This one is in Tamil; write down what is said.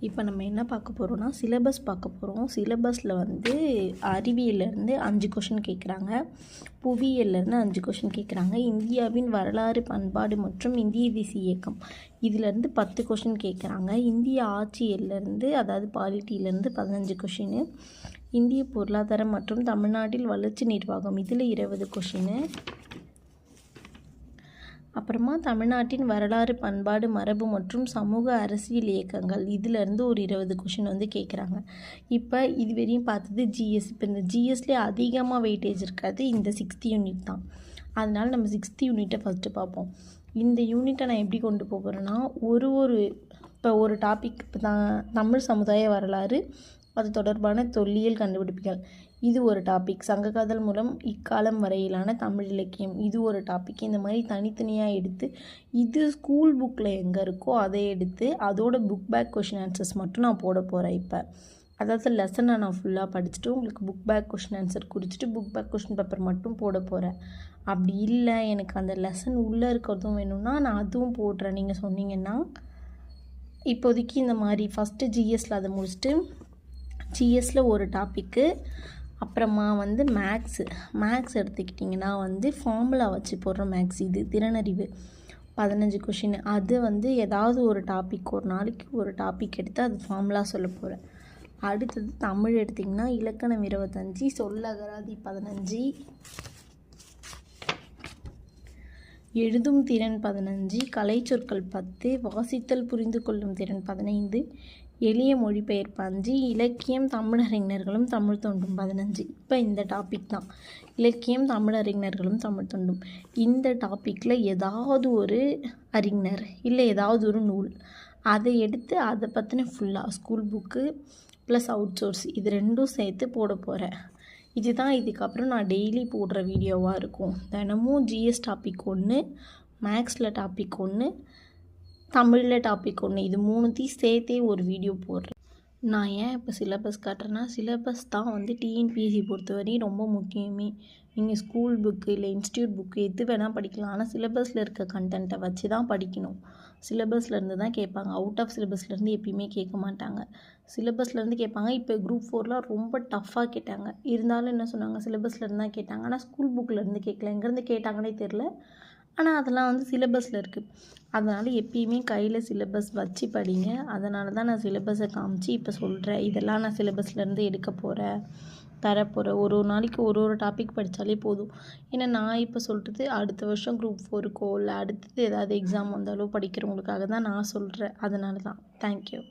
இப்போ நம்ம என்ன பார்க்க போகிறோம்னா சிலபஸ் பார்க்க போகிறோம். சிலபஸில் வந்து அறிவியல்லேருந்து 5 கொஷின் கேட்குறாங்க, புவியியல்லேருந்து 5 கொஷின் கேட்குறாங்க, இந்தியாவின் வரலாறு, பண்பாடு மற்றும் இந்திய தேசிய இயக்கம் இதிலேருந்து 10 கொஷின் கேட்குறாங்க, இந்திய ஆட்சியிலேருந்து அதாவது பாலிட்டியிலேருந்து 15 கொஷின், இந்திய பொருளாதாரம் மற்றும் தமிழ்நாட்டில் வளர்ச்சி நிர்வாகம் இதில் 20 கொஷின், அப்புறமா தமிழ்நாட்டின் வரலாறு, பண்பாடு, மரபு மற்றும் சமூக அரசியல் இயக்கங்கள் இதிலேருந்து ஒரு 20 கொஷின் வந்து கேட்குறாங்க. இப்போ இதுவரையும் பார்த்தது ஜிஎஸ். இப்போ இந்த ஜிஎஸ்லேயே அதிகமாக வெயிட்டேஜ் இருக்காது இந்த 6th யூனிட் தான். அதனால் நம்ம 6th யூனிட்டை ஃபஸ்ட்டு பார்ப்போம். இந்த யூனிட்டை நான் எப்படி கொண்டு போகிறேன்னா இப்போ ஒரு டாபிக் இப்போ தமிழ் சமுதாய வரலாறு, அது தொடர்பான தொல்லியல் கண்டுபிடிப்புகள் இது ஒரு டாபிக், சங்ககாதல் மூலம் இக்காலம் வரையிலான தமிழ் இலக்கியம் இது ஒரு டாபிக். இந்த மாதிரி தனித்தனியாக எடுத்து இது ஸ்கூல் புக்கில் எங்கே இருக்கோ அதை எடுத்து அதோட புக் பேக் கொஷின் ஆன்சர்ஸ் மட்டும் நான் போட போகிறேன். இப்போ அதாவது லெசனை நான் ஃபுல்லாக படிச்சுட்டு உங்களுக்கு புக் பேக் கொஷின் ஆன்சர் குறிச்சிட்டு புக் பேக் கொஷின் பேப்பர் மட்டும் போட போகிறேன். அப்படி இல்லை எனக்கு அந்த லெசன் உள்ளே இருக்கிறதும் வேணும்னா நான் அதுவும் போடுறேன் நீங்கள் சொன்னீங்கன்னா. இப்போதைக்கு இந்த மாதிரி ஃபஸ்ட்டு ஜிஎஸ்சில் அதை முடிச்சுட்டு ஜிஎஸ்சில் ஒரு டாப்பிக்கு, அப்புறமா வந்து மேக்ஸ் எடுத்துக்கிட்டிங்கன்னா வந்து ஃபார்முலா வச்சு போடுற மேக்ஸ் இது திறனறிவு 15 கொஷின். அது வந்து ஏதாவது ஒரு டாபிக் ஒரு நாளைக்கு ஒரு டாபிக் எடுத்து அது ஃபார்முலா சொல்ல போகிறேன். அடுத்தது தமிழ் எடுத்திங்கன்னா இலக்கணம் 25, சொல்லகராதி 15, எழுதும் திறன் 15, கலைச்சொற்கள் 10, வாசித்தல் புரிந்து கொள்ளும் திறன் 15, எளிய மொழிபெயர்ப்பு 5, இலக்கியம் தமிழறிஞர்களும் தமிழ் தொண்டும் 15. இப்போ இந்த டாபிக் தான் இலக்கியம் தமிழறிஞர்களும் தமிழ் தொண்டும். இந்த டாப்பிக்கில் ஏதாவது ஒரு அறிஞர் இல்லை ஏதாவது ஒரு நூல் அதை எடுத்து அதை பற்றின ஃபுல்லாக school book plus out source இது ரெண்டும் சேர்த்து போட போகிறேன். இதுதான் இதுக்கப்புறம் நான் டெய்லி போடுற வீடியோவாக இருக்கும். தினமும் ஜிஎஸ் டாபிக் 1, மேக்ஸில் டாபிக் 1, தமிழில் டாபிக் 1 இது 3த்தையும் சேர்த்தே ஒரு வீடியோ போடுறேன். நான் ஏன் இப்போ சிலபஸ் காட்டுறேன்னா சிலபஸ் தான் வந்து டிஎன்பிஎஸ்சி பொறுத்தவரையும் ரொம்ப முக்கியமே. நீங்கள் ஸ்கூல் புக்கு இல்லை இன்ஸ்டியூட் புக்கு எது வேணால் படிக்கலாம், ஆனால் சிலபஸில் இருக்க கண்டென்ட்டை வச்சு தான் படிக்கணும். சிலபஸ்லேருந்து தான் கேட்பாங்க, அவுட் ஆஃப் சிலபஸ்லேருந்து எப்பயுமே கேட்க மாட்டாங்க, சிலபஸ்லேருந்து கேட்பாங்க. இப்போ குரூப் 4லாம் ரொம்ப டஃப்பாக கேட்டாங்க, இருந்தாலும் என்ன சொன்னாங்க சிலபஸ்லேருந்து தான் கேட்டாங்க, ஆனால் ஸ்கூல் புக்கிலேருந்து கேட்கல, எங்கேருந்து கேட்டாங்கன்னே தெரில. ஆனால் அதெல்லாம் வந்து சிலபஸில் இருக்குது. அதனால் எப்பயுமே கையில் சிலபஸ் வச்சு படிங்க. அதனால தான் நான் சிலபஸை காமிச்சு இப்போ சொல்கிறேன். இதெல்லாம் நான் சிலபஸ்லேருந்து எடுக்க போகிறேன், தரப்போகிறேன். ஒரு நாளைக்கு ஒரு டாபிக் படித்தாலே போதும். ஏன்னா நான் இப்போ சொல்கிறது அடுத்த வருஷம் குரூப் 4க்கோ இல்லை அடுத்தது ஏதாவது எக்ஸாம் வந்தாலோ படிக்கிறவங்களுக்காக தான் நான் சொல்கிறேன். அதனால தான். தேங்க்யூ.